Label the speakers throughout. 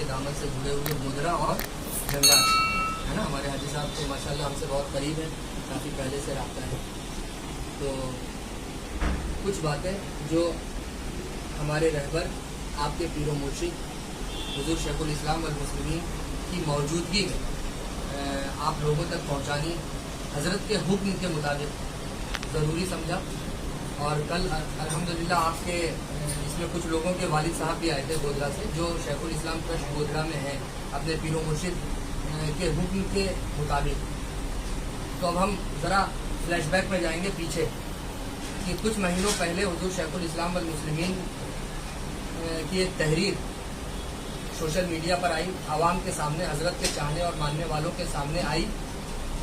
Speaker 1: दामन से जुड़े हुए गोधरा और जंगला है ना। हमारे हाजी साहब तो माशाल्लाह हमसे बहुत करीब है, काफ़ी पहले से रब्ता है। तो कुछ बातें जो हमारे रहबर आपके पीरो मुर्शिद हुजूर शेखुल इस्लाम वल मुस्लिमीन की मौजूदगी में आप लोगों तक पहुंचानी हज़रत के हुक्म के मुताबिक ज़रूरी समझा। और कल अल्हम्दुलिल्लाह आपके इसमें कुछ लोगों के वालिद साहब भी आए थे गोधरा से, जो शेखुल इस्लाम ट्रस्ट गोधरा में है अपने पीरो मुर्शिद के हुक्म के मुताबिक। तो अब हम ज़रा फ्लैशबैक में जाएंगे पीछे कि कुछ महीनों पहले हुजूर शेखुल इस्लाम वल मुस्लिमीन की एक तहरीर सोशल मीडिया पर आई, आवाम के सामने, हज़रत के चाहने और मानने वालों के सामने आई।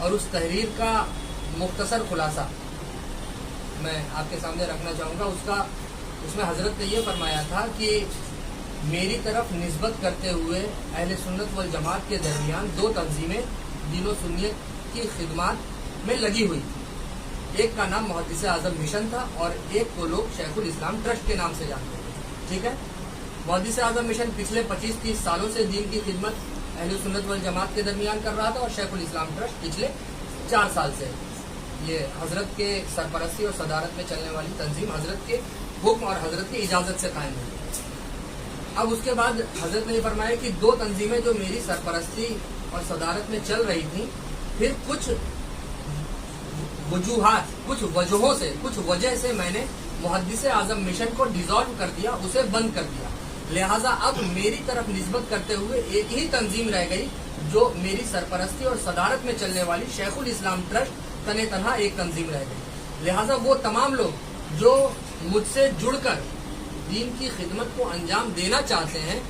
Speaker 1: और उस तहरीर का मुख्तसर खुलासा मैं आपके सामने रखना चाहूँगा। उसमें हज़रत ने यह फरमाया था कि मेरी तरफ निस्बत करते हुए अहले सुन्नत वल जमात के दरमियान दो तंजीमें दीनो सुन्नियत की खिदमत में लगी हुई थी। एक का नाम मुहद्दिस आज़म मिशन था और एक को लोग शेखुल इस्लाम ट्रस्ट के नाम से जानते थे। ठीक है, मुहद्दिस आज़म मिशन पिछले 25-30 सालों से दीन की खिदमत अहले सुन्नत वल जमात के दरमियान कर रहा था और शेखुल इस्लाम ट्रस्ट पिछले 4 साल से ये हज़रत के सरपरस्ती और सदारत में चलने वाली तंजीम हज़रत के हुक्म और हज़रत की इजाज़त से कायम हुई। अब उसके बाद हज़रत ने फरमाया कि दो तंजीमें जो मेरी सरपरस्ती और सदारत में चल रही थी, फिर कुछ वजूहात, कुछ वजहों से, कुछ वजह से मैंने मुहद्दिस आज़म मिशन को डिसॉल्व कर दिया, उसे बंद कर दिया। लिहाजा अब मेरी तरफ निस्बत करते हुए एक ही तंजीम रह गई जो मेरी सरपरस्ती और सदारत में चलने वाली शेखुल इस्लाम ट्रस्ट तने तनहा एक तंजीम रह गई। लिहाजा वो तमाम लोग जो मुझसे जुड़कर दीन की खिदमत को अंजाम देना चाहते हैं,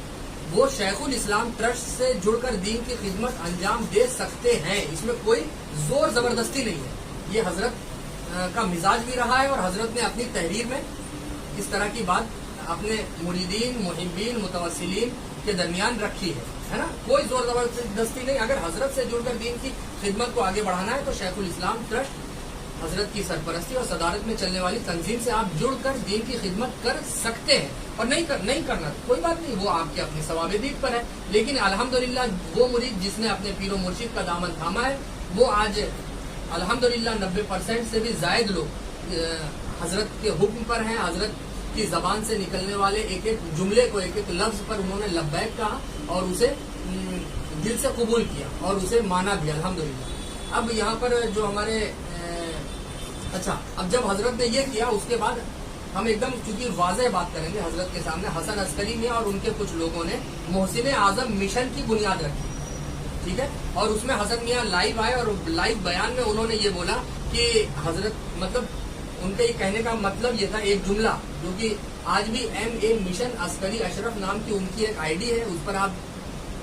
Speaker 1: वो शेखुल इस्लाम ट्रस्ट से जुड़कर दीन की खिदमत अंजाम दे सकते हैं। इसमें कोई जोर जबरदस्ती नहीं है। ये हजरत का मिजाज भी रहा है और हजरत ने अपनी तहरीर में इस तरह की बात अपने मुरीदीन, मुहिब्बीन, मुतवस्सिलीन के दरमियान रखी है ना। कोई जोर जबरदस्ती नहीं। अगर हजरत से जुड़कर दीन की खिदमत को आगे बढ़ाना है तो शेखुल इस्लाम ट्रस्ट हजरत की सरपरस्ती और सदारत में चलने वाली तंजीम से आप जुड़कर दीन की खिदमत कर सकते हैं। और नहीं करना कोई बात नहीं, वो आपके अपने सवाब दीद पर है। लेकिन अल्हम्दुलिल्लाह वो मुरीद जिसने अपने पीरो मुर्शिद का दामन थामा है, वो आज अल्हम्दुलिल्लाह 90% से भी जायद लोग हजरत के हुक्म पर हैं। हजरत की जबान से निकलने वाले एक एक जुमले को, एक एक लफ्ज पर उन्होंने लब्बैक कहा और उसे दिल से कबूल किया और उसे माना भी अल्हम्दुलिल्लाह। अब यहाँ पर जो हमारे अब जब हजरत ने ये किया, उसके बाद हम एकदम चूंकि वाज़ेह बात करेंगे हजरत के सामने, हसन अस्करी ने और उनके कुछ लोगों ने मोहसिन आज़म मिशन की बुनियाद रखी। ठीक है, और उसमें हसन मियाँ लाइव आए और लाइव बयान में उन्होंने ये बोला कि हजरत, मतलब उनके कहने का मतलब ये था, एक जुमला जो कि आज भी MA मिशन अस्करी अशरफ नाम की उनकी एक ID है, उस पर आप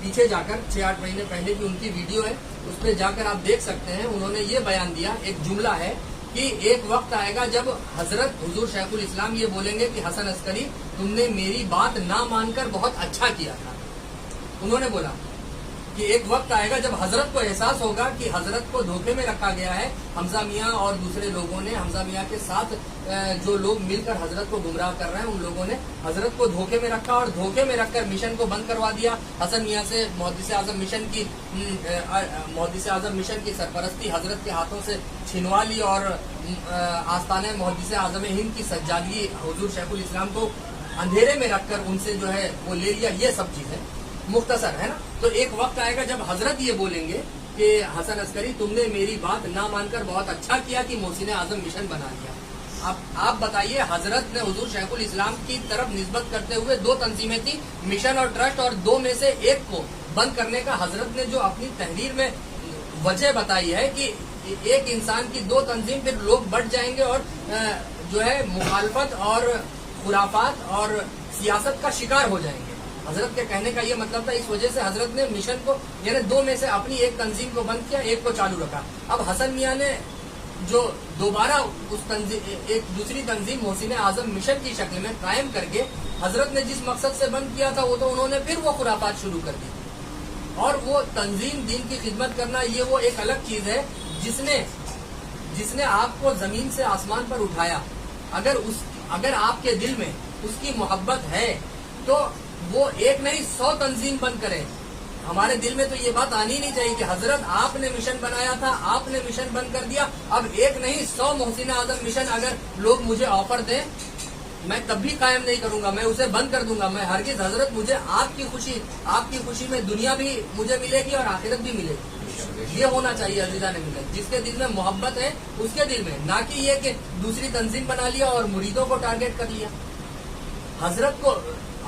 Speaker 1: पीछे जाकर 6-8 महीने पहले की उनकी वीडियो है, उस पर जाकर आप देख सकते हैं। उन्होंने ये बयान दिया, एक जुमला है कि एक वक्त आएगा जब हजरत हुजूर शेखुल इस्लाम ये बोलेंगे कि हसन अस्करी तुमने मेरी बात ना मानकर बहुत अच्छा किया था। उन्होंने बोला कि एक वक्त आएगा जब हजरत को एहसास होगा कि हजरत को धोखे में रखा गया है। हमजा मियाँ और दूसरे लोगों ने, हमजा मियाँ के साथ जो लोग मिलकर हजरत को गुमराह कर रहे हैं, उन लोगों ने हजरत को धोखे में रखा और धोखे में रखकर मिशन को बंद करवा दिया। हसन मियाँ से मुहद्दिस आज़म मिशन की सरपरस्ती हजरत के हाथों से छिनवा ली और आस्ताने मुहद्दिस आज़म हिंद की सज्जादगी हुजूर शेखुल इस्लाम को अंधेरे में रखकर उनसे जो है वो ले लिया। ये सब चीजें मुख्तसर है ना। तो एक वक्त आएगा जब हजरत ये बोलेंगे कि हसन अस्करी तुमने मेरी बात ना मानकर बहुत अच्छा किया कि मोहसिन आज़म मिशन बना लिया। अब आप बताइए, हजरत ने हुजूर शेखुल इस्लाम की तरफ निस्बत करते हुए दो तंजीमें थी, मिशन और ट्रस्ट, और दो में से एक को बंद करने का हजरत ने जो अपनी तहरीर में वजह बताई है कि एक इंसान की दो तंजीम, फिर लोग बढ़ जाएंगे और जो है मुखालफत और खुराफात और सियासत का शिकार हो जाएंगे। हजरत के कहने का ये मतलब था। इस वजह से हजरत ने मिशन को, यानी दो में से अपनी एक तंजीम को बंद किया, एक को चालू रखा। अब हसन मियाँ ने जो दोबारा उस एक दूसरी तंजीम मोहसिन आज़म मिशन की शक्ल में कायम करके हजरत ने जिस मकसद से बंद किया था, वो तो उन्होंने फिर वो खुराफात शुरू कर दी। और वो तंजीम दीन की खिदमत करना, ये वो एक अलग चीज है जिसने आपको जमीन से आसमान पर उठाया। अगर आपके दिल में उसकी मोहब्बत है तो وہ ایک نہیں 100 تنظیم بند کریں. ہمارے دل میں تو یہ بات آنی نہیں چاہیے کہ حضرت آپ نے مشن بنایا تھا, آپ نے مشن بند کر دیا, اب ایک نہیں 100 محسن اعظم مشن اگر لوگ مجھے آفر دیں میں تب بھی قائم نہیں کروں گا, میں اسے بند کر دوں گا. میں ہرگز حضرت مجھے آپ کی خوشی میں دنیا بھی مجھے ملے گی اور آخرت بھی ملے گی. یہ ہونا چاہیے عزیزان ملت, جس کے دل میں محبت ہے اس کے دل میں, نہ کہ یہ کہ دوسری تنظیم بنا لیا اور مریدوں کو ٹارگیٹ کر لیا. حضرت کو,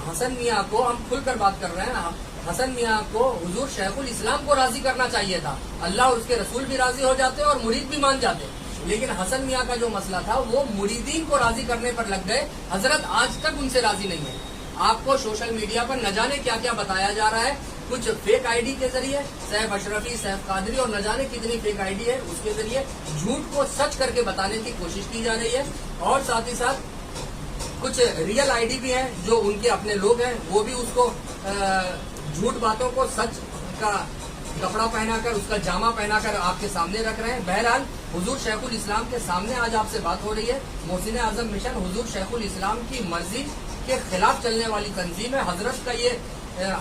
Speaker 1: حسن میاں کو, ہم کھل کر بات کر رہے ہیں, حسن میاں کو حضور شیخ الاسلام کو راضی کرنا چاہیے تھا. اللہ اور اس کے رسول بھی راضی ہو جاتے اور مرید بھی مان جاتے, لیکن حسن میاں کا جو مسئلہ تھا وہ مریدین کو راضی کرنے پر لگ گئے. حضرت آج تک ان سے راضی نہیں ہے. آپ کو سوشل میڈیا پر نہ جانے کیا کیا بتایا جا رہا ہے, کچھ فیک آئی ڈی کے ذریعے, سیف اشرفی, سیف قادری اور نہ جانے کتنی فیک آئی ڈی ہے, اس کے ذریعے جھوٹ کو سچ کر کے بتانے کی کوشش کی جا رہی ہے. اور ساتھ ہی ساتھ کچھ ریئل آئی ڈی بھی ہیں جو ان کے اپنے لوگ ہیں, وہ بھی اس کو جھوٹ باتوں کو سچ کا کپڑا پہنا کر, اس کا جامع پہنا کر آپ کے سامنے رکھ رہے ہیں. بہرحال حضور شیخ الاسلام کے سامنے آج آپ سے بات ہو رہی ہے. محسن اعظم مشن حضور شیخ الاسلام کی مرضی کے خلاف چلنے والی تنظیم ہے. حضرت کا یہ,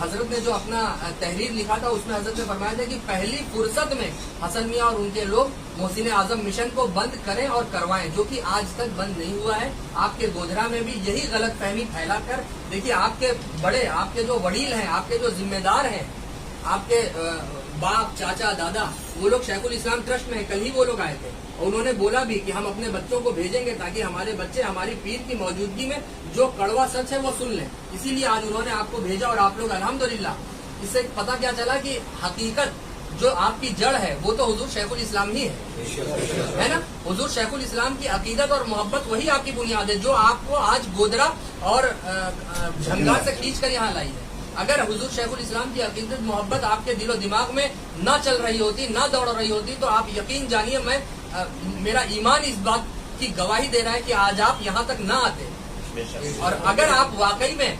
Speaker 1: حضرت نے جو اپنا تحریر لکھا تھا اس میں حضرت نے فرمایا تھا کہ پہلی فرصت میں حسن میاں اور ان کے لوگ محسن اعظم مشن کو بند کریں اور کروائیں, جو کہ آج تک بند نہیں ہوا ہے. آپ کے گودھرا میں بھی یہی غلط فہمی پھیلا کر, دیکھیے آپ کے بڑے, آپ کے جو وڈیل ہیں, آپ کے جو ذمہ دار ہیں, آپ کے باپ, چاچا, دادا, وہ لوگ شیخ الاسلام ٹرسٹ میں ہیں. کل ہی وہ لوگ آئے تھے اور انہوں نے بولا بھی کہ ہم اپنے بچوں کو بھیجیں گے تاکہ ہمارے بچے ہماری پیر کی موجودگی میں جو کڑوا سچ ہے وہ سن لیں. اسی لیے آج انہوں نے آپ کو بھیجا اور آپ لوگ الحمدللہ اس سے پتہ کیا چلا کہ حقیقت جو آپ کی جڑ ہے وہ تو حضور شیخ الاسلام ہی ہے نا. حضور شیخ الاسلام کی عقیدت اور محبت وہی آپ کی بنیاد ہے جو آپ کو آج گودرا اور جھنگار سے کھینچ کر یہاں لائی ہے. اگر حضور شیخ الاسلام کی عقیدت محبت آپ کے دل و دماغ میں نہ چل رہی ہوتی, نہ دوڑ رہی ہوتی, تو آپ یقین جانیے, میرا ایمان اس بات کی گواہی دے رہا ہے کہ آج آپ یہاں تک نہ آتے. اور اگر آپ واقعی میں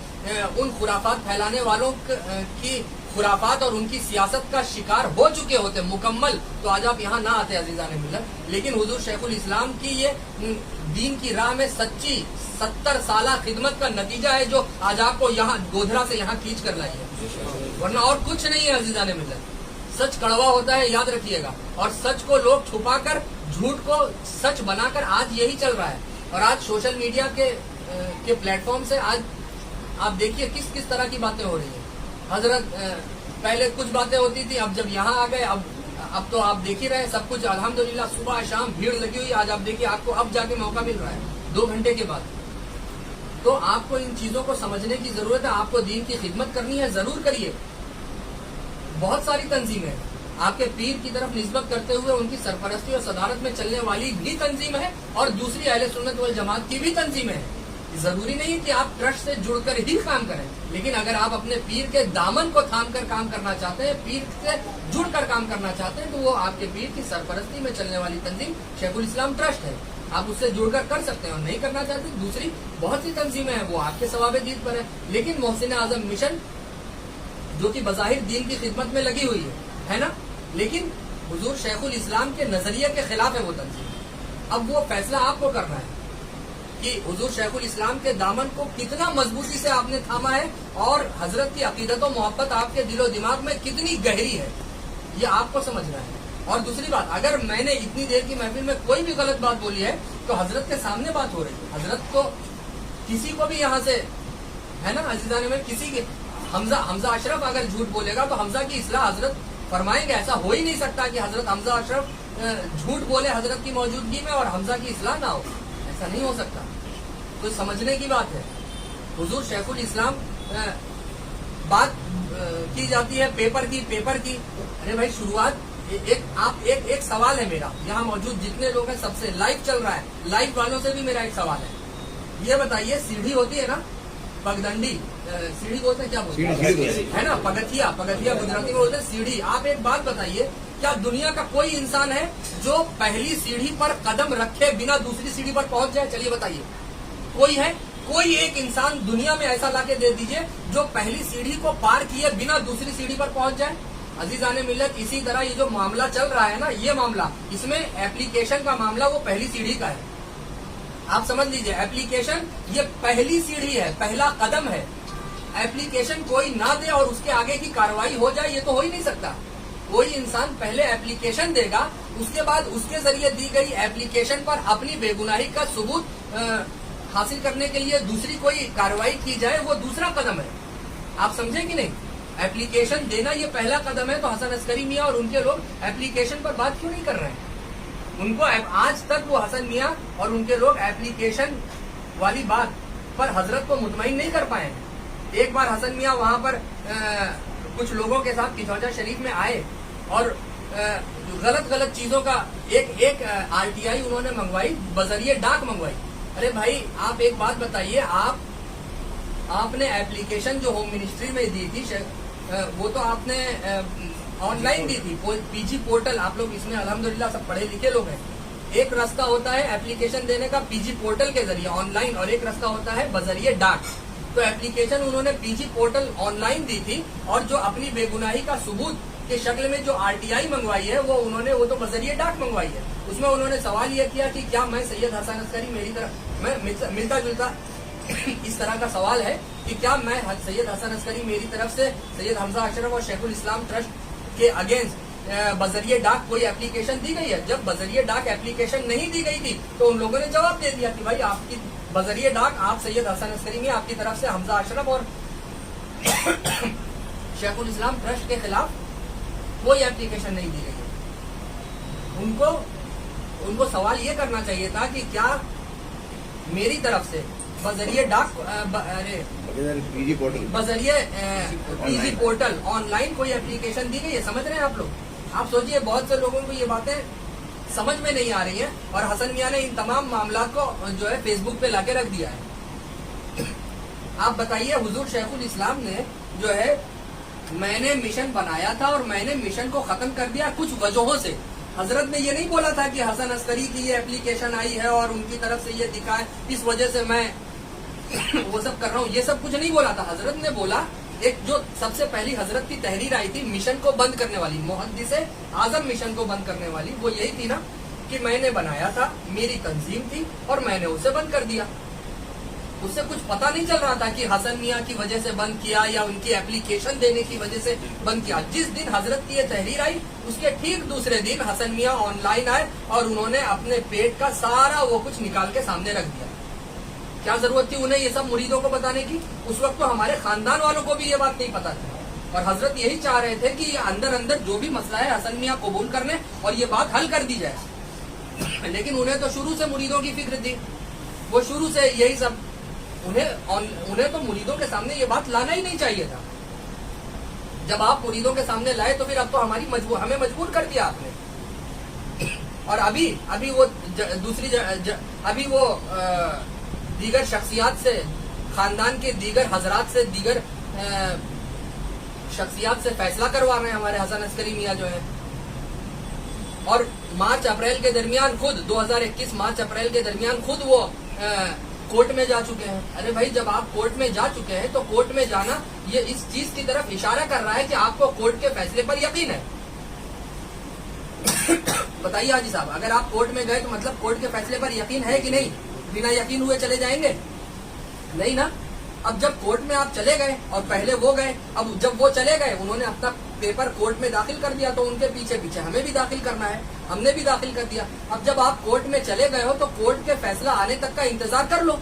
Speaker 1: ان خرافات پھیلانے والوں کی خرافات اور ان کی سیاست کا شکار ہو چکے ہوتے مکمل, تو آج آپ یہاں نہ آتے عزیزان ملت. لیکن حضور شیخ الاسلام کی یہ دین کی راہ میں سچی 70 سالہ خدمت کا نتیجہ ہے جو آج آپ کو یہاں گودھرا سے یہاں کھینچ کر لائی ہے, ورنہ اور کچھ نہیں ہے عزیزان ملت. سچ کڑوا ہوتا ہے, یاد رکھیے گا, اور سچ کو لوگ چھپا کر جھوٹ کو سچ بنا کر آج یہی چل رہا ہے. اور آج سوشل میڈیا کے پلیٹ فارم سے آج آپ دیکھیے کس کس طرح کی باتیں ہو رہی ہیں. حضرت پہلے کچھ باتیں ہوتی تھی, اب جب یہاں آ گئے اب تو آپ دیکھ ہی رہے سب کچھ الحمدللہ, صبح شام بھیڑ لگی ہوئی. آج آپ دیکھیے آپ کو اب جا کے موقع مل رہا ہے 2 گھنٹے کے بعد. تو آپ کو ان چیزوں کو سمجھنے کی ضرورت ہے. آپ کو دین کی خدمت کرنی ہے, ضرور کریے. بہت ساری تنظیمیں آپ کے پیر کی طرف نسبت کرتے ہوئے ان کی سرپرستی اور صدارت میں چلنے والی بھی تنظیم ہے, اور دوسری اہل سنت والجماعت کی بھی تنظیمیں ہیں. ضروری نہیں کہ آپ ٹرسٹ سے جڑ کر ہی کام کریں, لیکن اگر آپ اپنے پیر کے دامن کو تھام کر کام کرنا چاہتے ہیں, پیر سے جڑ کر کام کرنا چاہتے ہیں, تو وہ آپ کے پیر کی سرپرستی میں چلنے والی تنظیم شیخ الاسلام ٹرسٹ ہے. آپ اس سے جڑ کر سکتے ہیں, اور نہیں کرنا چاہتے دوسری بہت سی تنظیمیں ہیں, وہ آپ کے ثواب دید پر ہے. لیکن محسن اعظم مشن جو کہ بظاہر دین کی خدمت میں لگی ہوئی ہے نا, لیکن حضور شیخ الاسلام کے نظریے کے خلاف ہے وہ تنظیم. اب وہ فیصلہ آپ کو کرنا ہے کہ حضور شیخ الاسلام کے دامن کو کتنا مضبوطی سے آپ نے تھاما ہے, اور حضرت کی عقیدت و محبت آپ کے دل و دماغ میں کتنی گہری ہے, یہ آپ کو سمجھنا ہے. اور دوسری بات, اگر میں نے اتنی دیر کی محفل میں کوئی بھی غلط بات بولی ہے تو حضرت کے سامنے بات ہو رہی ہے. حضرت کو کسی کو بھی یہاں سے ہے نا عزیزان میں, کسی کے حمزہ اشرف اگر جھوٹ بولے گا تو حمزہ کی اصلاح حضرت فرمائیں گے. ایسا ہو ہی نہیں سکتا کہ حضرت حمزہ اشرف جھوٹ بولے حضرت کی موجودگی میں اور حمزہ کی اصلاح نہ ہو, ایسا نہیں ہو سکتا. تو سمجھنے کی بات ہے. حضور شیخ الاسلام بات کی جاتی ہے پیپر کی. ارے بھائی شروعات ایک سوال ہے میرا, یہاں موجود جتنے لوگ ہیں سب سے لائیو چل رہا ہے, لائیو والوں سے بھی میرا ایک سوال ہے. یہ بتائیے, سیڑھی ہوتی ہے نا, پگڈنڈی, سیڑھی بولتے ہیں, کیا بولتے ہیں, ہے نا, پگتھیا گجراتی میں بولتے ہیں سیڑھی. آپ ایک بات بتائیے, کیا دنیا کا کوئی انسان ہے جو پہلی سیڑھی پر قدم رکھے بنا دوسری سیڑھی پر پہنچ جائے؟ چلیے بتائیے, کوئی ہے؟ کوئی ایک انسان دنیا میں ایسا لا کے دے دیجئے جو پہلی سیڑھی کو پار کیے بنا دوسری سیڑھی پر پہنچ جائے. عزیزان ملت, اسی طرح یہ جو معاملہ چل رہا ہے نا, یہ معاملہ, اس میں ایپلیکیشن کا معاملہ وہ پہلی سیڑھی کا ہے. آپ سمجھ لیجئے, ایپلیکیشن یہ پہلی سیڑھی ہے, پہلا قدم ہے. एप्लीकेशन कोई ना दे और उसके आगे की कार्रवाई हो जाए, ये तो हो ही नहीं सकता। कोई इंसान पहले एप्लीकेशन देगा, उसके बाद उसके जरिए दी गई एप्लीकेशन पर अपनी बेगुनाही का सबूत हासिल करने के लिए दूसरी कोई कार्रवाई की जाए, वो दूसरा कदम है। आप समझे कि नहीं? एप्लीकेशन देना ये पहला कदम है। तो हसन अस्करी मियां और उनके लोग एप्लीकेशन पर बात क्यों नहीं कर रहे हैं? उनको आज तक वो हसन मियां और उनके लोग एप्लीकेशन वाली बात पर हजरत को मुतमईन नहीं कर पाए हैं। एक बार हसन मियां वहां पर कुछ लोगों के साथ किचौजा शरीफ में आए और गलत चीजों का एक आरटीआई उन्होंने मंगवाई, बजरिए डाक मंगवाई। अरे भाई आप एक बात बताइए, आपने एप्लीकेशन जो होम मिनिस्ट्री में दी थी वो तो आपने ऑनलाइन दी थी, पीजी पोर्टल। आप लोग इसमें अल्हम्दुलिल्लाह सब पढ़े लिखे लोग हैं। एक रास्ता होता है एप्लीकेशन देने का पीजी पोर्टल के जरिए ऑनलाइन, और एक रास्ता होता है बजरिए डाक। तो एप्लीकेशन उन्होंने पीजी पोर्टल ऑनलाइन दी थी, और जो अपनी बेगुनाही का सबूत के शक्ल में जो आरटीआई मंगवाई है वो तो बजरिए डाक मंगवाई है। उसमें उन्होंने सवाल यह किया कि क्या मैं सैयद हसन अस्करी, मेरी तरफ मैं मिलता जुलता इस तरह का सवाल है कि क्या मैं सैयद हसन अस्करी मेरी तरफ से सैयद हमजा अशरफ और शेखुल इस्लाम ट्रस्ट के अगेंस्ट बजरिए डाक कोई एप्लीकेशन दी गई है? जब बजरिए डाक एप्लीकेशन नहीं दी गई थी तो उन लोगों ने जवाब दे दिया कि भाई आपकी बजरिए डाक आप सैयद हसन अस्करी में आपकी तरफ से हमजा अशरफ और शेखुल इस्लाम ट्रस्ट के खिलाफ कोई एप्लीकेशन नहीं दी गई है। उनको सवाल ये करना चाहिए था कि क्या मेरी तरफ से बजरिए डाक बजरिए पीजी पोर्टल ऑनलाइन कोई एप्लीकेशन दी गई है? समझ रहे हैं आप लोग? आप सोचिए, बहुत से लोगों को ये बातें समझ में नहीं आ रही हैं, और हसन मियां ने इन तमाम मामला को जो है फेसबुक पे लाके रख दिया है। आप बताइए, हुजूर शेखुल इस्लाम ने जो है, मैंने मिशन बनाया था और मैंने मिशन को खत्म कर दिया कुछ वजहों से। हजरत ने ये नहीं बोला था कि हसन अस्करी की ये एप्लीकेशन आई है और उनकी तरफ से ये दिखाए, इस वजह से मैं वो सब कर रहा हूँ, ये सब कुछ नहीं बोला था। हजरत ने बोला, एक जो सबसे पहली हजरत की तहरीर आई थी मिशन को बंद करने वाली, मुहद्दिस आजम मिशन को बंद करने वाली, वो यही थी ना कि मैंने बनाया था, मेरी तंजीम थी और मैंने उसे बंद कर दिया। उससे कुछ पता नहीं चल रहा था कि हसन मियां की वजह से बंद किया या उनकी एप्लीकेशन देने की वजह से बंद किया। जिस दिन हजरत की ये तहरीर आई उसके ठीक दूसरे दिन हसन मियां ऑनलाइन आए और उन्होंने अपने पेट का सारा वो कुछ निकाल के सामने रख दिया। क्या जरूरत थी उन्हें ये सब मुरीदों को बताने की? उस वक्त तो हमारे खानदान वालों को भी ये बात नहीं पता थी, और हजरत यही चाह रहे थे कि अंदर अंदर जो भी मसला है हसन मियां कबूल कर लें और ये बात हल कर दी जाए। लेकिन उन्हें तो शुरू से मुरीदों की फिक्र थी, वो शुरू से यही सब, उन्हें तो मुरीदों के सामने ये बात लाना ही नहीं चाहिए था। जब आप मुरीदों के सामने लाए तो फिर अब तो हमें मजबूर कर दिया आपने। और अभी वो अभी वो दीगर शख्सियात से, खानदान के दीगर हजरात से, दीगर शख्सियात से फैसला करवा रहे हैं हमारे हसन अस्करी मियां जो है। और मार्च अप्रैल के दरमियान खुद 2021 मार्च अप्रैल के दरमियान खुद वो कोर्ट में जा चुके हैं। अरे भाई, जब आप कोर्ट में जा चुके हैं तो कोर्ट में जाना ये इस चीज की तरफ इशारा कर रहा है कि आपको कोर्ट के फैसले पर यकीन है। बताइए हाजी साहब, अगर आप कोर्ट में गए तो मतलब कोर्ट के फैसले पर यकीन है कि नहीं? बिना यकीन हुए चले जाएंगे? नहीं ना। अब जब कोर्ट में आप चले गए और पहले वो गए, अब जब वो चले गए उन्होंने अपना पेपर कोर्ट में दाखिल कर दिया तो उनके पीछे पीछे हमें भी दाखिल करना है, हमने भी दाखिल कर दिया। अब जब आप कोर्ट में चले गए हो तो कोर्ट के फैसला आने तक का इंतजार कर लो।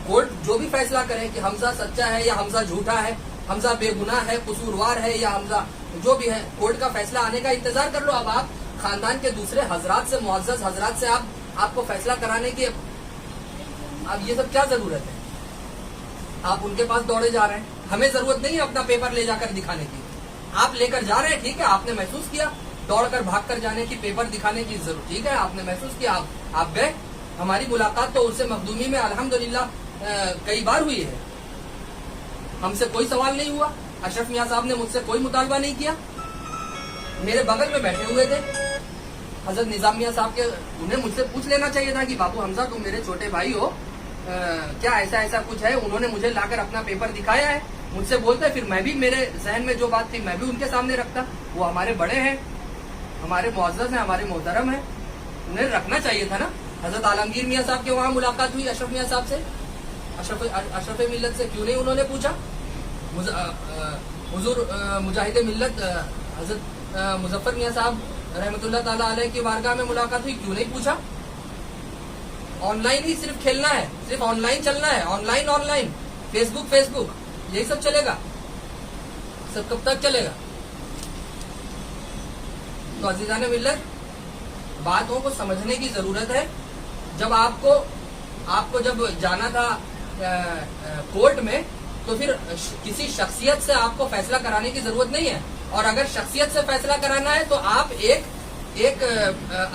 Speaker 1: कोर्ट जो भी फैसला करे कि हमजा सच्चा है या हमजा झूठा है, हमजा बेगुनाह है, कसूरवार है या हमजा जो भी है, कोर्ट का फैसला आने का इंतजार कर लो। अब आप खानदान के दूसरे हजरात से, मुअज़्ज़ज़ हजरात से आपको फैसला कराने की अब ये सब क्या जरूरत है? आप उनके पास दौड़े जा रहे हैं। हमें जरूरत नहीं है अपना पेपर ले जाकर दिखाने की। आप लेकर जा रहे हैं, ठीक है, आपने महसूस किया दौड़कर भागकर जाने की, पेपर दिखाने की जरूरत, ठीक है, आपने महसूस किया, आप गए। हमारी मुलाकात तो उससे मखदूमी में अल्हम्दुलिल्लाह कई बार हुई है। हमसे कोई सवाल नहीं हुआ, अशरफ मियां साहब ने मुझसे कोई मुतालबा नहीं किया। मेरे बगल में बैठे हुए थे हजरत निजाम मियां साहब के, उन्हें मुझसे पूछ लेना चाहिए था कि बाबू हमजा तुम मेरे छोटे भाई हो, क्या ऐसा ऐसा कुछ है? उन्होंने मुझे लाकर अपना पेपर दिखाया है, मुझसे बोलते, फिर मैं भी मेरे जहन में जो बात थी मैं भी उनके सामने रखता। वो हमारे बड़े हैं, हमारे मुअज़्ज़ज़ हैं, हमारे मोहतरम हैं, उन्हें रखना चाहिए था ना। हजरत आलमगीर मियां साहब के वहाँ मुलाकात हुई अशरफ मियां साहब से, अशरफ मिल्लत से, क्यों नहीं उन्होंने पूछा? हुजूर मुजाहिद मिल्लत हजरत मुजफ्फर मियाँ साहब रहमतुल्लाह ताला अलैह की बारगाह में मुलाकात हुई, क्यों नहीं पूछा? ऑनलाइन ही सिर्फ खेलना है, सिर्फ ऑनलाइन चलना है, ऑनलाइन फेसबुक यही सब चलेगा, सब कब तक चलेगा? तो अजीजान मिल्लत, बातों को समझने की जरूरत है। जब आपको जब जाना था कोर्ट में, तो फिर किसी शख्सियत से आपको फैसला कराने की जरूरत नहीं है। और अगर शख्सियत से फैसला कराना है तो आप एक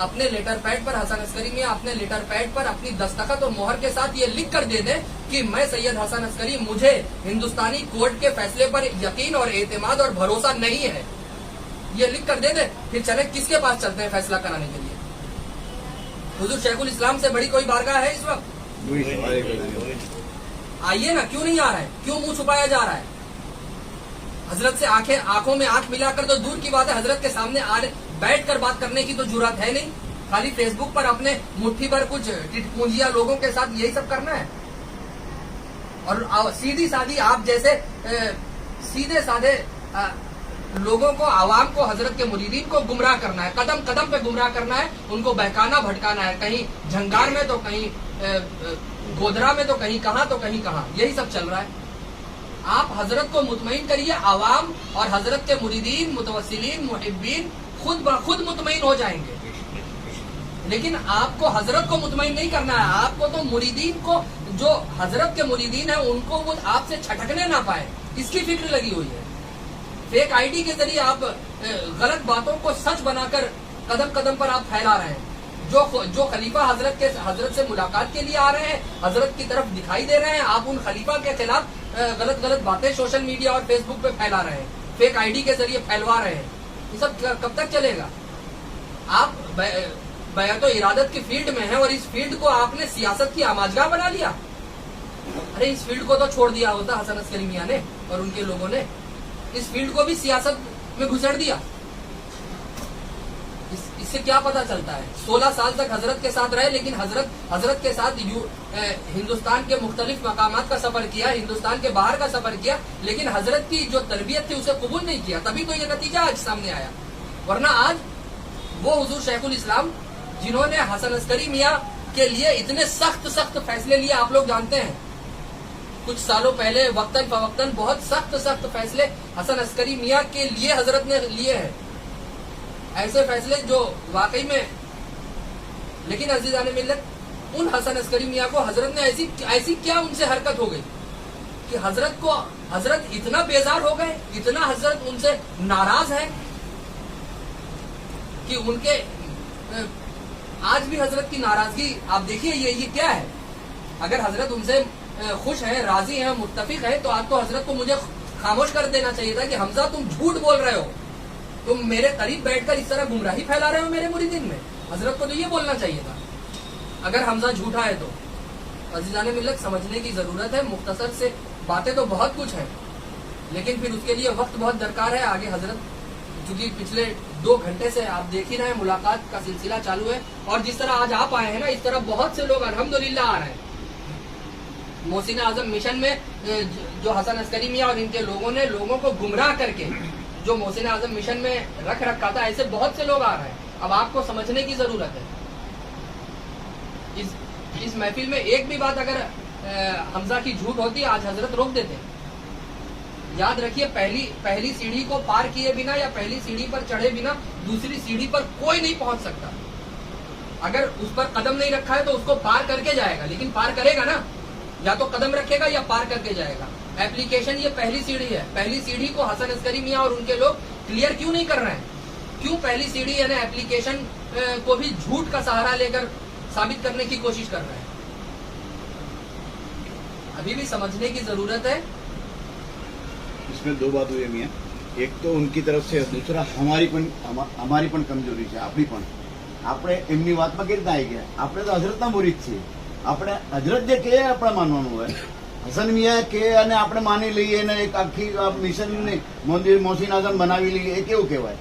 Speaker 1: अपने लेटर पैड पर, हसन अस्करी में अपने लेटर पैड पर अपनी दस्तखत और मोहर के साथ ये लिख कर दे दें कि मैं सैयद हसन अस्करी, मुझे हिंदुस्तानी कोर्ट के फैसले पर यकीन और एतमाद और भरोसा नहीं है, ये लिख कर दे दे। फिर चले किसके पास चलते हैं फैसला कराने के लिए? हुजूर शेखुल इस्लाम से बड़ी कोई बारगाह है इस वक्त? आइए ना, क्यों नहीं आ रहा है? क्यों मुंह छुपाया जा रहा है? हजरत से आंखों में आंख मिलाकर तो दूर की बात है, हजरत के सामने बैठ कर बात करने की तो जुर्रत है नहीं। खाली फेसबुक पर अपने मुट्ठी पर कुछ टिटपूंजिया लोगों के साथ यही सब करना है। और सीधी सादी आप जैसे सीधे साधे लोगों को, आवाम को, हजरत के मुरीदीन को गुमराह करना है, कदम कदम पे गुमराह करना है, उनको बहकाना भटकाना है, कहीं झंगार में तो कहीं गोधरा में तो कहीं कहां तो कहीं कहां, यही सब चल रहा है। आप हजरत को मुतमईन करिए, आवाम और हजरत के मुरीदीन, मुतवस्सिलीन, मुहिब्बीन खुद ब खुद मुतमईन हो जाएंगे। लेकिन आपको हजरत को मुतमईन नहीं करना है, आपको तो मुरीदीन को, जो हजरत के मुरीदीन है, उनको वो आपसे छटकने ना पाए, इसकी फिक्र लगी हुई है। फेक आईडी के जरिए आप गलत बातों को सच बनाकर कदम कदम पर आप फैला रहे हैं। जो खलीफा हजरत से मुलाकात के लिए आ रहे हैं, हजरत की तरफ दिखाई दे रहे हैं, आप उन खलीफा के खिलाफ गलत बातें सोशल मीडिया और फेसबुक पे फैला रहे हैं, फेक आईडी के जरिए फैलवा रहे हैं। ये सब कब तक चलेगा? आप बयातो इरादत की फील्ड में हैं और इस फील्ड को आपने सियासत की आमाजगाह बना लिया। अरे इस फील्ड को तो छोड़ दिया होता हसन अस्करी मियां ने और उनके लोगों ने, इस फील्ड को भी सियासत में घुसेड़ दिया। इससे क्या पता चलता है? 16 साल तक हजरत के साथ रहे, लेकिन हजरत के साथ हिंदुस्तान के मुख्तलिफ मकामात का सफर किया, हिंदुस्तान के बाहर का सफर किया, लेकिन हजरत की जो तरबियत थी उसे कबूल नहीं किया। तभी तो ये नतीजा आज सामने आया। वरना आज वो हुजूर शेखुल इस्लाम जिन्होंने हसन अस्करी मियां के लिए इतने सख्त फैसले लिए, आप लोग जानते हैं, कुछ सालों पहले वक्तन फवक्तन बहुत सख्त फैसले हसन अस्करी मियां के लिए हजरत ने लिए हैं, ऐसे फैसले जो वाकई में। लेकिन अजीजान मिल्लत, उन हसन अस्करी मियां को हजरत ने ऐसी क्या उनसे हरकत हो गई कि हजरत इतना बेजार हो गए, इतना हजरत उनसे नाराज है कि उनके आज भी हजरत की नाराजगी आप देखिए, ये क्या है? अगर हजरत उनसे खुश हैं, राजी हैं, मुत्तफिक हैं, तो आपको हजरत को मुझे खामोश कर देना चाहिए था कि हमजा तुम झूठ बोल रहे हो, तुम मेरे करीब बैठकर इस तरह गुमराही फैला रहे हो मेरे मुरीदीन में। हजरत को तो ये बोलना चाहिए था अगर हमजा झूठा है तो। अजीजान मिल्लत, समझने की जरूरत है। मुख्तसर से बातें तो बहुत कुछ है, लेकिन फिर उसके लिए वक्त बहुत दरकार है। आगे हजरत, चूंकि पिछले 2 घंटे से आप देख ही रहे हैं, मुलाकात का सिलसिला चालू है, और जिस तरह आज आप आए हैं ना, इस तरह बहुत से लोग अल्हम्दुलिल्लाह आ रहे हैं। मोहसिन आजम मिशन में जो हसन अस्करी मियां और इनके लोगों ने लोगों को गुमराह करके जो मोहसिन आजम मिशन में रख रखा था, ऐसे बहुत से लोग आ रहे हैं। अब आपको समझने की जरूरत है। इस महफिल में एक भी बात अगर हमजा की झूठ होती, आज हजरत रोक देते। याद रखिए, पहली सीढ़ी को पार किए बिना या पहली सीढ़ी पर चढ़े बिना दूसरी सीढ़ी पर कोई नहीं पहुंच सकता। अगर उस पर कदम नहीं रखा है तो उसको पार करके जाएगा, लेकिन पार करेगा ना, या तो कदम रखेगा या पार करके जाएगा। एप्लीकेशन ये पहली सीढ़ी है। पहली सीढ़ी को हसन अस्करी मियां और उनके लोग क्लियर क्यों नहीं कर रहे हैं? क्यों पहली सीढ़ी यानी एप्लीकेशन को भी झूठ का सहारा लेकर साबित करने की कोशिश कर रहे हैं? अभी भी समझने की जरूरत है।
Speaker 2: इसमें 2 बात हुई मियां, एक तो उनकी तरफ से, दूसरा हमारी पण कमजोरी है, આપણી પણ આપણે એમની વાતમાં કેવી રીતે આવી ગયા? આપણે તો હજરતના મુરીદ છીએ, આપણે હજરત જે કહે આપણે માનવાનું હોય। હસન મિયા કે અને આપણે માની લઈએ ને એક આખી મિશનની મંદિર મોહસિન આઝમ બનાવી લઈએ, એ કેવું કહેવાય?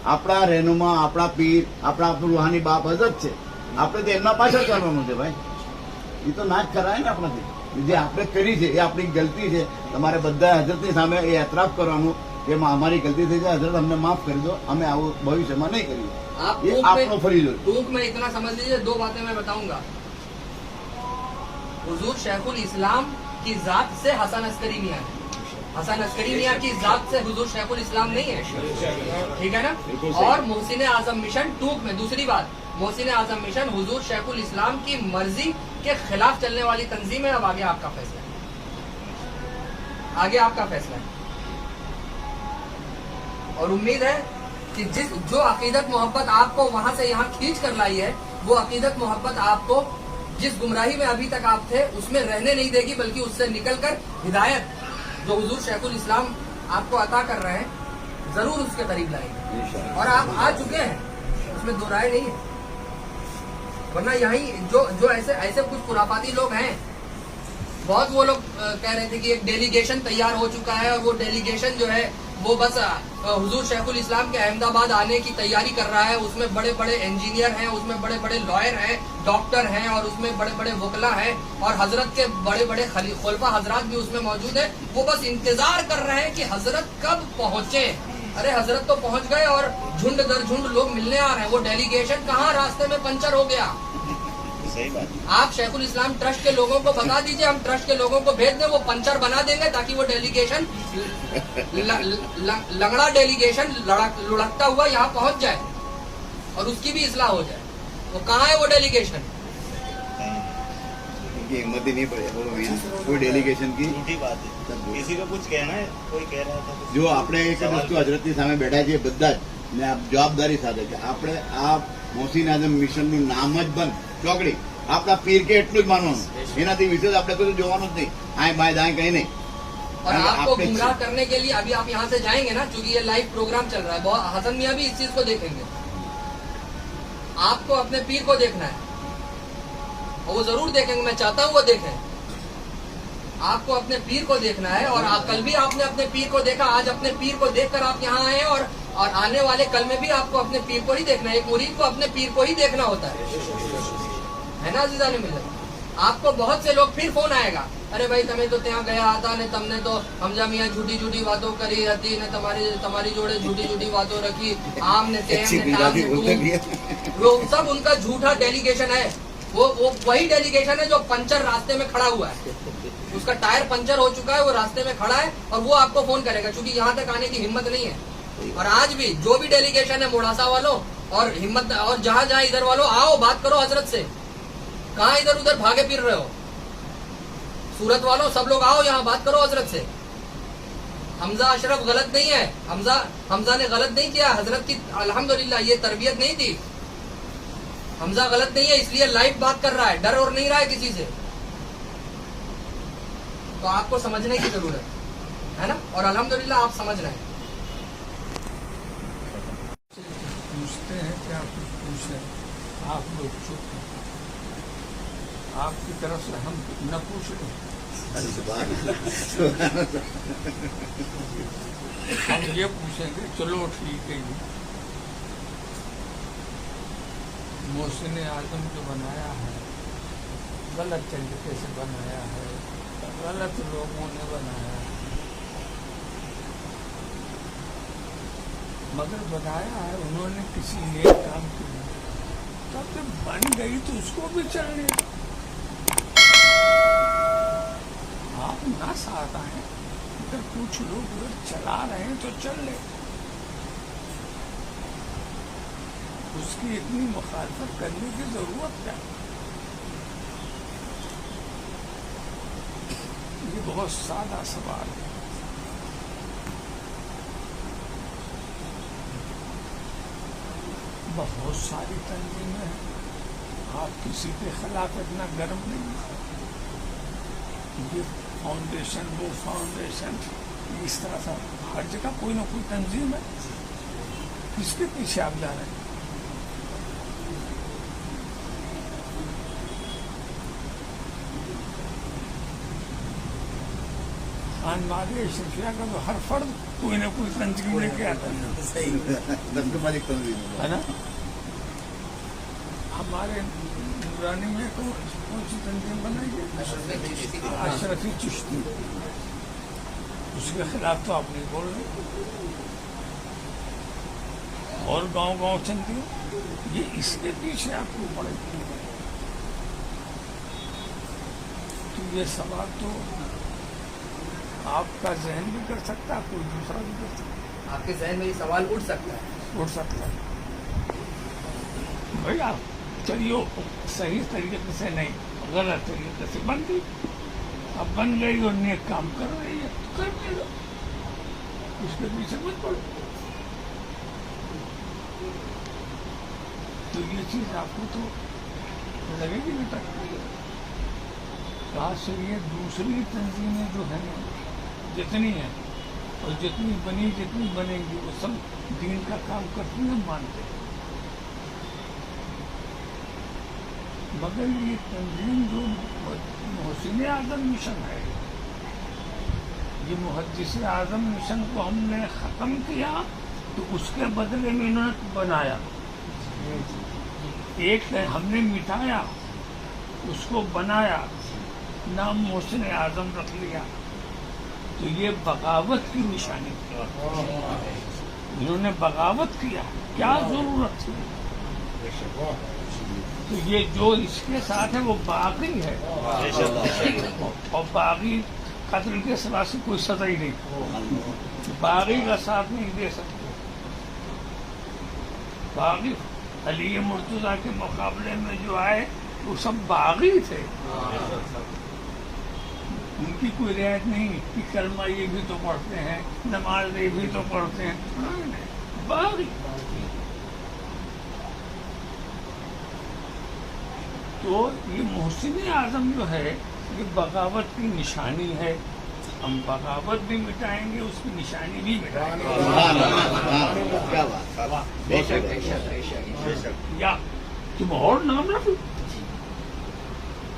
Speaker 2: આપણા રહેનુમા, આપણા પીર, આપણા રૂહાની બાપ હજરત છે, આપણે તો એમના પાછળ ચાલવાનું છે ભાઈ। એ તો ના જ કરાય ને આપણાથી। જે આપણે કરી છે એ આપણી ગલતી છે. તમારે બધા હજરતની સામે એ એતરાફ કરવાનું કે અમારી ગલતી થઈ છે, હજરત અમને માફ કરી દો, અમે આવું ભવિષ્યમાં નહીં કરીએ.
Speaker 1: आप
Speaker 2: ये आपको फरीजो.
Speaker 1: टूक में इतना समझ लीजिए, दो बातें मैं बताऊंगा. हुजूर शेखुल इस्लाम की जात से हसन अस्करी मियां है. हसन अस्करी मियां की जात से हुजूर शेखुल इस्लाम नहीं है. ठीक है ना. और मोहसिन आजम मिशन टूक में, दूसरी बात, मोहसिन आजम मिशन हुजूर शेखुल इस्लाम की मर्जी के खिलाफ चलने वाली तंजीम है. अब आगे आपका फैसला है, आगे आपका फैसला है. और उम्मीद है कि जो अकीदत मोहब्बत आपको वहां से यहाँ खींच कर लाई है, वो अकीदत मोहब्बत आपको जिस गुमराही में अभी तक आप थे उसमें रहने नहीं देगी, बल्कि उससे निकलकर हिदायत जो हुजूर शेखुल इस्लाम आपको अता कर रहे हैं, जरूर उसके करीब लाएंगे. और आप आ चुके हैं, उसमें दो राय नहीं है. वरना यही जो ऐसे ऐसे कुछ खुराफाती लोग हैं, बहुत वो लोग कह रहे थे कि एक डेलीगेशन तैयार हो चुका है, और वो डेलीगेशन जो है वो बस हुजूर शेखुल इस्लाम के अहमदाबाद आने की तैयारी कर रहा है. उसमें बड़े बड़े इंजीनियर हैं, उसमें बड़े बड़े लॉयर हैं, डॉक्टर हैं, और उसमें बड़े बड़े वकला हैं, और हजरत के बड़े बड़े खुलफा हजरात भी उसमें मौजूद हैं. वो बस इंतजार कर रहे हैं कि हजरत कब पहुंचे. अरे हजरत तो पहुंच गए और झुंड दर झुंड लोग मिलने आ रहे हैं. वो डेलीगेशन कहाँ रास्ते में पंचर हो गया.
Speaker 2: सही बात.
Speaker 1: आप शेखुल इस्लाम ट्रस्ट के लोगों को बता दीजिए, हम ट्रस्ट के लोगों को भेज दें, वो पंचर बना देंगे ताकि वो डेलीगेशन लंगड़ा डेलीगेशन लुढ़कता हुआ यहाँ पहुंच जाए और उसकी भी इस्लाह हो जाए. वो कहाँ है वो डेलीगेशन?
Speaker 2: हिम्मत ही नहीं पड़े कोई डेलीगेशन की.
Speaker 3: झूठी बात है. किसी को कुछ कहना है, कोई कह रहा था
Speaker 2: જો આપણે એક વસ્તુ હજરતની સામે બેઠા છીએ બધા જ, ને આ જવાબદારી સાથે કે આપણે આ મોહસિન આઝમ મિશનનું નામ જ બંધ ચોકડી, આપણા પીર કે એટલું જ માનવાનું, એનાથી વિશેષ આપણે કશું જોવાનું જ નહીં. આય બાય દાય કઈ નહીં.
Speaker 1: और आपको गुमराह करने के लिए अभी आप यहाँ से जाएंगे ना, क्योंकि ये लाइव प्रोग्राम चल रहा है, हसन मियां भी इस चीज को देखेंगे. आपको अपने पीर को देखना है, और वो जरूर देखेंगे, मैं चाहता हूँ वो देखें. आपको अपने पीर को देखना है, और कल भी आपने अपने पीर को देखा, आज अपने पीर को देखकर आप यहाँ आए हैं, और आने वाले कल में भी आपको अपने पीर को ही देखना है. एक मुरीद को अपने पीर को ही देखना होता है ना अजीजा ने मिलत. आपको बहुत से लोग फिर फोन आएगा, अरे भाई તમે તો ત્યાં ગયા હતા ને તમને તો હમજા મિયા જુદી જુદી વાતો કરી હતી ને તમારી જોડે જુદી જુદી વાતો રખી, આમ ને તેમ ને તામ ને તૂમ. वो सब उनका झूठा डेलीगेशन है. वो वही डेलीगेशन है जो पंचर रास्ते में खड़ा हुआ है. उसका टायर पंचर हो चुका है, वो रास्ते में खड़ा है, और वो आपको फोन करेगा, क्योंकि यहाँ तक आने की हिम्मत नहीं है. और आज भी जो भी डेलीगेशन है मोड़ासा वालों और हिम्मत और जहाँ जहाँ इधर वालों, आओ बात करो हजरत से. कहाँ इधर उधर भागे फिर रहे हो? सूरत वालों सब लोग आओ यहाँ बात करो हजरत से. हमजा अशरफ गलत नहीं है, हमजा ने गलत नहीं किया. हजरत की अल्हम्दुलिल्लाह ये तरबियत नहीं थी. हमजा गलत नहीं है, इसलिए लाइव बात कर रहा है, डर और नहीं रहा है किसी से. तो आपको समझने की जरूरत है ना, और अल्हम्दुलिल्लाह आप समझ रहे हैं.
Speaker 4: पूछते हैं क्या कुछ पूछे, आप लोग चुप हैं. आपकी तरफ से हम न पूछ रहे, हम ये पूछेंगे चलो ठीक है. मोहसिन आजम जो बनाया है गलत तरीके से बनाया है, गलत लोगों ने बनाया है, मगर बनाया है उन्होंने किसी नेक काम किया, तब जब बन गई तो उसको भी चलने दो. आप ना साथ आए, अगर कुछ लोग उधर चला रहे हैं तो चल ले. उसकी इतनी मुखालफत करने की जरूरत क्या? ये बहुत सादा सवाल है. बहुत सारी तंजीमें हैं, आप किसी के खिलाफ इतना गर्म नहीं है. ये फाउंडेशन वो फाउंडेशन, इस तरह से हर जगह कोई ना कोई तंजीम है. किसके पीछे आप जा रहे हैं? खानवादी सिलसिला का तो हर फर्द कोई ना कोई तंजीम लेके आता है ना. हमारे दुरानी में कौन सी तंजीम बनाई है? अशरफी चिश्ती। उसके खिलाफ तो आप नहीं बोल रहे। और गांव गांव चलती है, ये इसके पीछे आपको पड़े। तो ये सवाल तो आपका जहन भी कर सकता है, कोई दूसरा भी कर सकता
Speaker 1: आपके जहन में ये सवाल उठ सकता है।
Speaker 4: है, उठ सकता है। भाई आप चलिए सही तरीके से नहीं, गलत तरीके से बन गई। अब बन गई और नेक काम कर रही है तो करने दो, उसके पीछे मत पड़ो। तो ये चीज आपको तो लगेगी बेटा। कहा से ये दूसरी तंजीमें जो है ना, जितनी है और जितनी बनी जितनी बनेगी वो सब दीन का काम करती हैं, मानते हैं। मगर ये तंजीम जो मोहसिन आजम मिशन है, ये मुहद्दिस आजम मिशन को हमने ख़त्म किया तो उसके बदले में इन्होंने बनाया। एक हमने मिटाया, उसको बनाया, नाम मोहसिन आजम रख लिया। तो ये बगावत की निशानी, इन्होंने बगावत किया, क्या जरूरत थी? तो ये जो इसके साथ है वो बागी है, और बागी कत्ल के सिवा से कोई सजा ही नहीं, बागी का साथ नहीं दे सकते। बागी अली मुर्तजा के मुकाबले में जो आए वो सब बागी थे, उनकी कोई रियायत नहीं कि कलमा ये भी तो पढ़ते हैं, नमाज ये भी तो पढ़ते हैं, बागी। तो ये मोहसिन आजम जो है ये बगावत की निशानी है। हम बगावत भी मिटाएंगे, उसकी निशानी भी मिटाएंगे।
Speaker 2: क्या बात, बेशक
Speaker 4: या तुम और नाम रखो।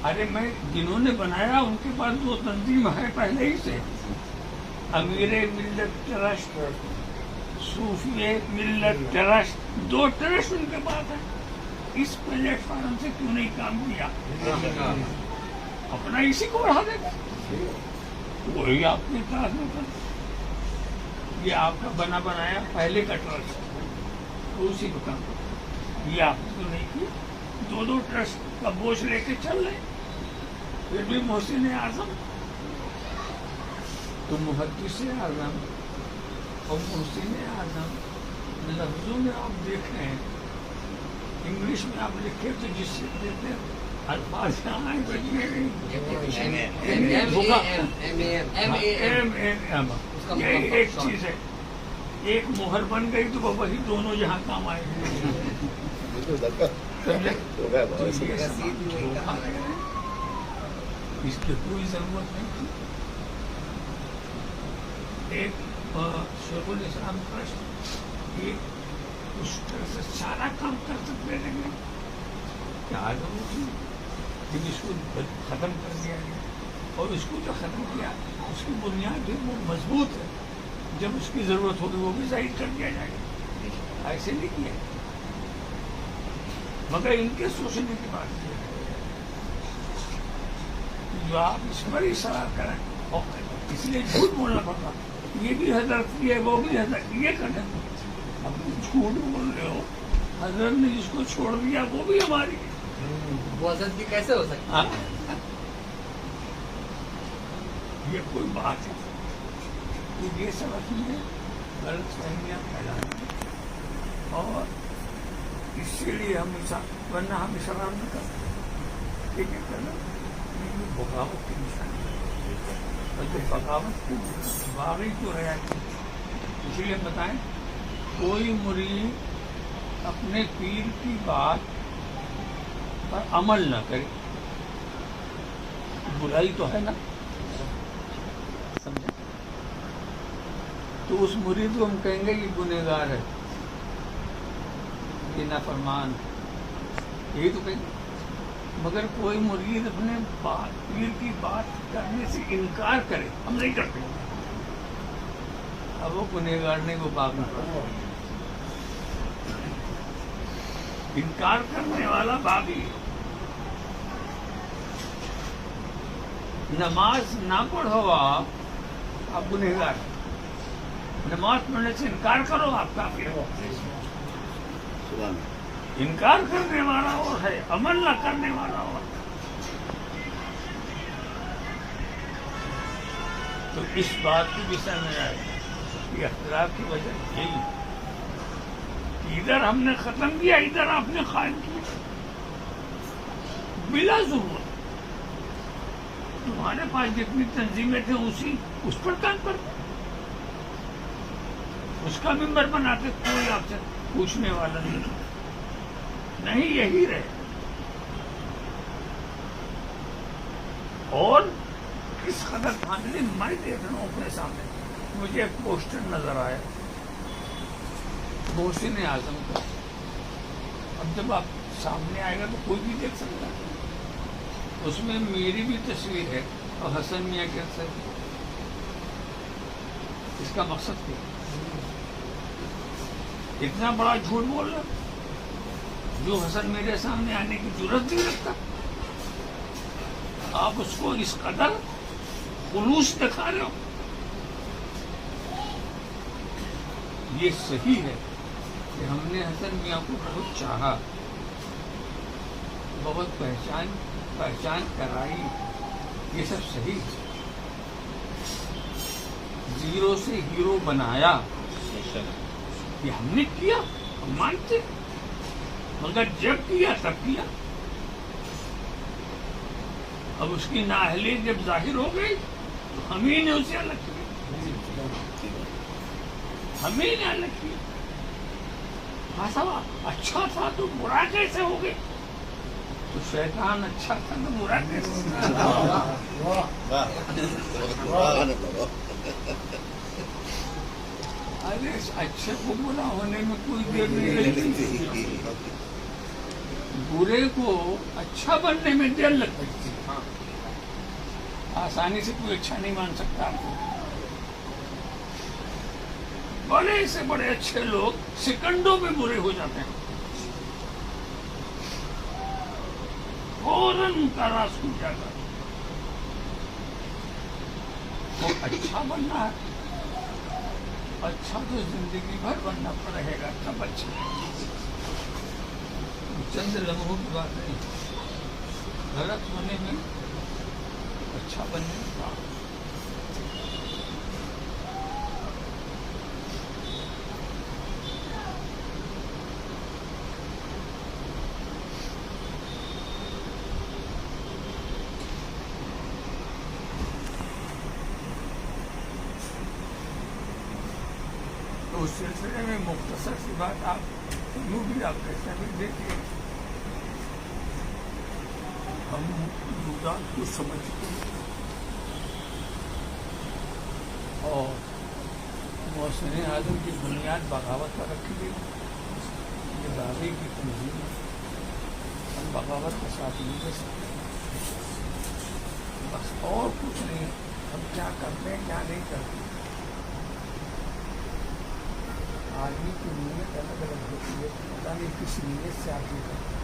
Speaker 4: अरे मैं जिन्होंने बनाया उनके पास वो तंजीम है पहले ही से, अमीर मिल्लत ट्रस्ट, सूफी मिल्लत ट्रस्ट, 2 ट्रस्ट उनके पास है। इस प्लेटफॉर्म से क्यों नहीं काम किया? अपना इसी को बढ़ा देगा, वही आपके पास में कर। ये आपका बना बनाया पहले का ट्रस्ट, उसी को काम करो। ये आपने तो नहीं किया, 2 ट्रस्ट का बोझ लेके चल रहे, फिर भी मोहसिन आजम। तो मुहद्दिस आजम और मोहसिन आजम लफ्जों में आप देख रहे हैं, इंग्लिश में आप लिखे तो जिससे देते हैं अल्फाज यहाँ आए बजिए ये एक चीज है, एक मोहर बन गई तो वही दोनों यहाँ काम आएंगे। इसकी कोई जरूरत नहीं थी। एक शेखुल इस्लाम ट्रस्ट एक उस तरह से सारा काम कर सकते हैं, क्या जरूरत थी? लेकिन इसको खत्म कर दिया गया, और इसको जो खत्म किया उसकी बुनियाद भी वो मजबूत है। जब उसकी जरूरत होगी वो भी जाहिर कर दिया जाएगा, ऐसे नहीं किया। मगर इनके सोचने की बात है जो आप इस पर इशारा करें, और इसलिए झूठ बोलना पड़ता, ये भी हजरत की है वो भी हजरत, ये करने अब झूठ बोल रहे हो। हजरत ने जिसको छोड़ दिया वो भी हमारी है,
Speaker 1: वो हजरत की कैसे हो सकती है?
Speaker 4: ये कोई बात है? तो ये सबक में गलत फहमियाँ फैलानी, और इसीलिए हम वरना हम इशारा न करते, ठीक है करना बगावत की निशानी है। और जो बगावत की बागी जो है, इसलिए बताएं कोई मुरीद अपने पीर की बात पर अमल न करे, बुराई तो है ना, समझे? तो उस मुरीद को हम कहेंगे ये गुनहगार है, ये नाफरमान, यही तो कहेंगे। मगर कोई मुरीद अपने पीर की बात करने से इनकार करे, हम नहीं करते, अब वो गुनहगार नहीं, वो पाक नहीं। इनकार करने वाला बागी है, نماز نہ پڑھو آپ گنہگار، نماز پڑھنے سے انکار کرو آپ کافر ہو.
Speaker 2: سبحان
Speaker 4: انکار کرنے والا اور ہے، عمل نہ کرنے والا اور. تو اس بات کو بھی سمجھ آئے کہ اختلاف کی وجہ یہی ہے کہ ادھر ہم نے ختم کیا، ادھر آپ نے قائم کیا بلا ضرورت. تمہارے پاس جتنی تنظیمیں تھیں اس پر کام کرتے، اس کا ممبر بناتے، کوئی آپ سے پوچھنے والا نہیں، یہی رہے. اور کس قدر فائنلی میں دیکھ رہا ہوں اپنے سامنے، مجھے ایک پوسٹر نظر آیا محسن اعظم کا. اب جب آپ سامنے آئے گا تو کوئی بھی دیکھ سکتا ہے. اس میں میری بھی تصویر ہے اور حسن میاں کے ساتھ. اس کا مقصد کیا؟ اتنا بڑا جھوٹ بول رہا جو حسن میرے سامنے آنے کی ضرورت نہیں رکھتا. آپ اس کو اس قدر خلوص دکھا رہے ہو. یہ صحیح ہے کہ ہم نے حسن میاں کو بہت چاہا، بہت پہچان کرائی، یہ سب صحیح ہے. زیرو سے ہیرو بنایا، یہ ہم نے کیا، ہم مانتے، مگر جب کیا تب کیا. اب اس کی نااہلیت جب ظاہر ہو گئی تو ہم ہی نے اسے الگ کیا، ہم ہی نے الگ کیا. صاحب اچھا تھا تو برا کیسے ہو گئے؟ تو شیطان اچھا تھا تو برا کیسے ہو گیا؟ ارے اچھے کو برا ہونے میں کوئی دیر نہیں لگتی، برے کو اچھا بننے میں دیر لگتی. آسانی سے کوئی اچھا نہیں مان سکتا آپ کو. بڑے سے بڑے اچھے لوگ سیکنڈوں میں برے ہو جاتے ہیں، فوراً ان کا راز کھل جاتا ہے. تو اچھا بننا ہے، اچھا تو زندگی بھر بننا پڑے گا تب اچھا. چند لمحوں کی بات نہیں، غلط ہونے میں اچھا بننے کا. تو اس سلسلے میں مختصر سی بات آپ یوں بھی آپ کہتے ہیں دیکھیے، ہم موجودات کو سمجھتے ہیں اور محسن اعظم کی بنیاد بغاوت پر رکھی گئی. یہ باغی کی تنظیم ہے، ہم بغاوت کا ساتھ نہیں دے سکتے. بس اور کچھ نہیں، ہم کیا کرتے ہیں کیا نہیں کرتے. آدمی کی نیت الگ الگ ہوتی ہے، پتہ نہیں کس نیت سے آدمی کرتا ہے،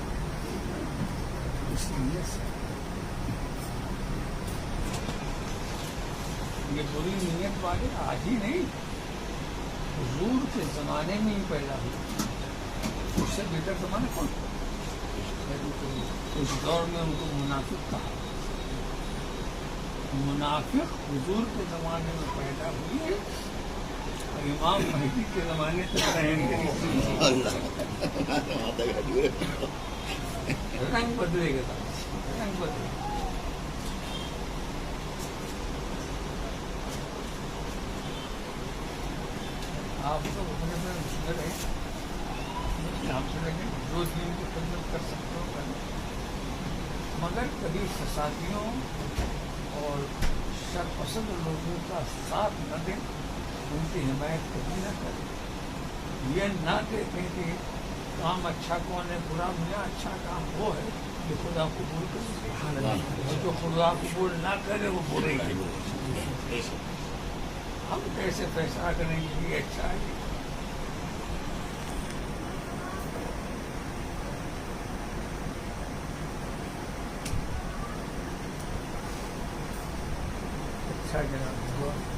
Speaker 4: اس نیت سے. یہ بری نیت والے آج ہی نہیں، حضور کے زمانے میں ہی پیدا ہوئی. اس سے بہتر زمانہ کون؟ اس دور میں ان کو منافق کہا. منافق حضور کے زمانے میں پیدا ہوئی ہے، امام مہدی کے زمانے تک رہیں گے. رنگ بدلے گا، رنگ بدلے گا. آپ تو اپنے میں مشکل ہے، آپ سے لگے جو دین کی خدمت کر سکتے ہو کریں، مگر کبھی فسادیوں اور شرپسند لوگوں کا ساتھ نہ دیں، ان کی حمایت کبھی نہ کریں. یہ نہ دیکھیں کہ کام اچھا کون ہے، برا میاں اچھا کام وہ ہے جو خدا قبول کرے، اور جو خدا قبول نہ کرے وہ برے ہی. ہم کیسے فیصلہ کریں گے یہ اچھا ہے؟ ہے جناب